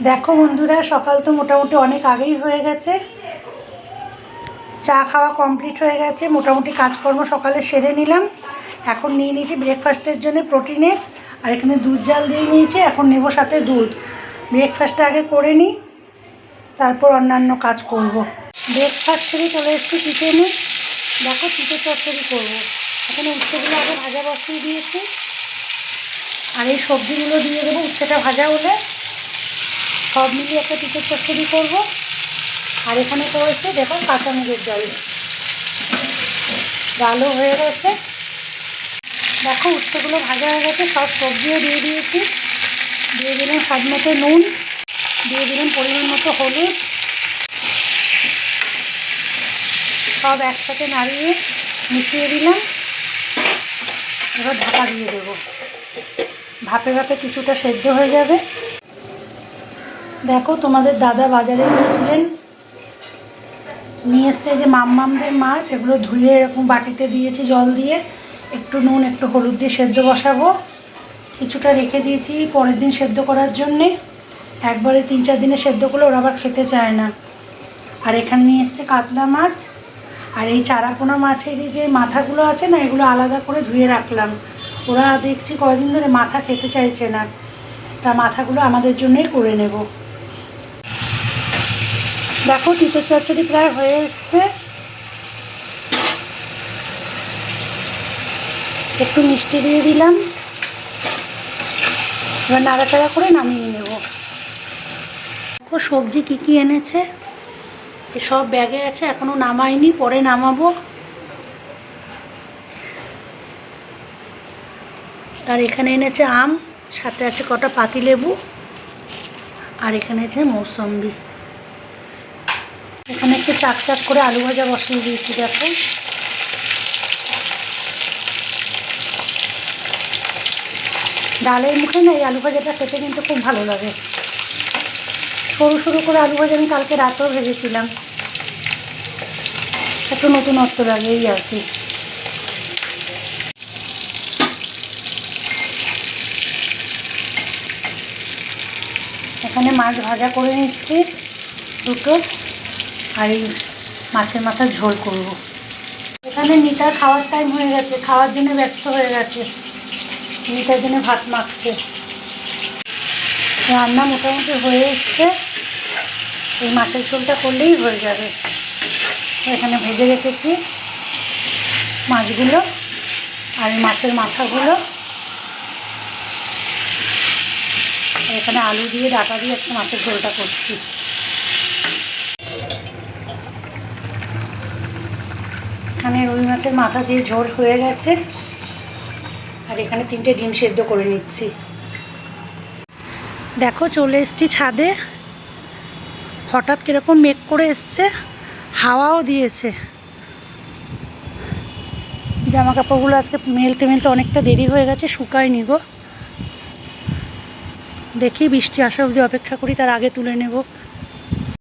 দেখো বন্ধুরা, সকাল তো মোটামুটি অনেক আগেই হয়ে গেছে। চা খাওয়া কমপ্লিট হয়ে গেছে, মোটামুটি কাজকর্ম সকালে সেরে নিলাম। এখন নিয়ে নিয়েছি ব্রেকফাস্টের জন্য প্রোটিন এগস, আর এখানে দুধ জাল দিয়ে নিয়েছি। এখন নেব সাথে দুধ। ব্রেকফাস্টটা আগে করে নিই, তারপর অন্যান্য কাজ করব। ব্রেকফাস্ট থেকে চলে এসেছি কিচেনে। দেখো চিকেন চচ্চড়ি করবো। এখানে উচ্ছেগুলো আগে ভাজা বসিয়ে দিয়েছি, আর এই সবজিগুলো দিয়ে দেবো। উচ্ছেটা ভাজা হলে সব মিলিয়ে একটা চিকেন চচ্চড়ি করবো। আর এখানে করেছে দেখো কাঁচামরিচের ডাল, ডালও হয়ে গেছে। দেখো উচ্ছেগুলো ভাজা হয়ে গেছে, সব সবজিও দিয়ে দিয়েছি। দিয়ে দিলাম স্বাদ মতো নুন, দিয়ে দিলাম পরিমাণ মতো হলুদ। সব একসাথে নাড়িয়ে মিশিয়ে দিলাম। এবার ঢাকা দিয়ে দেবো, ভাপে ভাপে কিছুটা সেদ্ধ হয়ে যাবে। দেখো তোমাদের দাদা বাজারে গিয়েছিলেন, নিয়ে এসছে যে মামদের মাছ। এগুলো ধুয়ে এরকম বাটিতে দিয়েছি জল দিয়ে, একটু নুন একটু হলুদ দিয়ে সেদ্ধ বসাবো। কিছুটা রেখে দিয়েছি পরের দিন সেদ্ধ করার জন্যে। একবারে 3-4 দিনে সেদ্ধ করলে ওরা আবার খেতে চায় না। আর এখানে নিয়ে এসছে কাতলা মাছ। আর এই চারাপোনা মাছেরই যে মাথাগুলো আছে না, এগুলো আলাদা করে ধুয়ে রাখলাম। ওরা দেখছি কয়েকদিন ধরে মাথা খেতে চাইছে না, তা মাথাগুলো আমাদের জন্যই করে নেব। দেখো চিকেন চচ্চড়ি প্রায় হয়ে এসছে। একটু মিষ্টি দিয়ে দিলাম, এবার নাড়াচাড়া করে নামিয়ে নেব। দেখো সবজি কী কী এনেছে, সব ব্যাগে আছে, এখনও নামাইনি, পরে নামাবো। আর এখানে এনেছে আম, সাথে আছে কটা পাতিলেবু, আর এখানে আছে মৌসম্বি। এখানে একটু চাক চাক করে আলু ভাজা বসিয়ে দিয়েছি। দেখো ডালের মুখে না এই আলু ভাজাটা খেতে কিন্তু খুব ভালো লাগে। সরু সরু করে আলু ভাজা আমি কালকে রাতেও ভেজেছিলাম, একটু নতুনত্ব লাগে এই আর কি। এখানে মাছ ভাজা করে নিচ্ছি দুটো, আর এই মাছের মাথার ঝোল করব। এখানে নিতার খাওয়ার টাইম হয়ে গেছে, খাওয়ার জন্য ব্যস্ত হয়ে গেছে। নিতার জন্য ভাত মাখছে। রান্না মোটামুটি হয়ে এসছে, এই মাছের ঝোলটা করলেই হয়ে যাবে। এখানে ভেজে রেখেছি মাছগুলো আর মাছের মাথাগুলো। এখানে আলু দিয়ে ডাটা দিয়ে একটা মাছের ঝোলটা করছি। এখানে রুই মাছের মাথা দিয়ে ঝোল হয়ে গেছে, আর এখানে 3টে ডিম সেদ্ধ করে নিচ্ছি। দেখো চলে এসেছি ছাদে। হঠাৎ কীরকম মেঘ করে এসছে, হাওয়াও দিয়েছে। জামা কাপড়গুলো আজকে মেলতে মেলতে অনেকটা দেরি হয়ে গেছে, শুকায়নি গো। দেখি বৃষ্টি আসা অবধি অপেক্ষা করি, তার আগে তুলে নেব।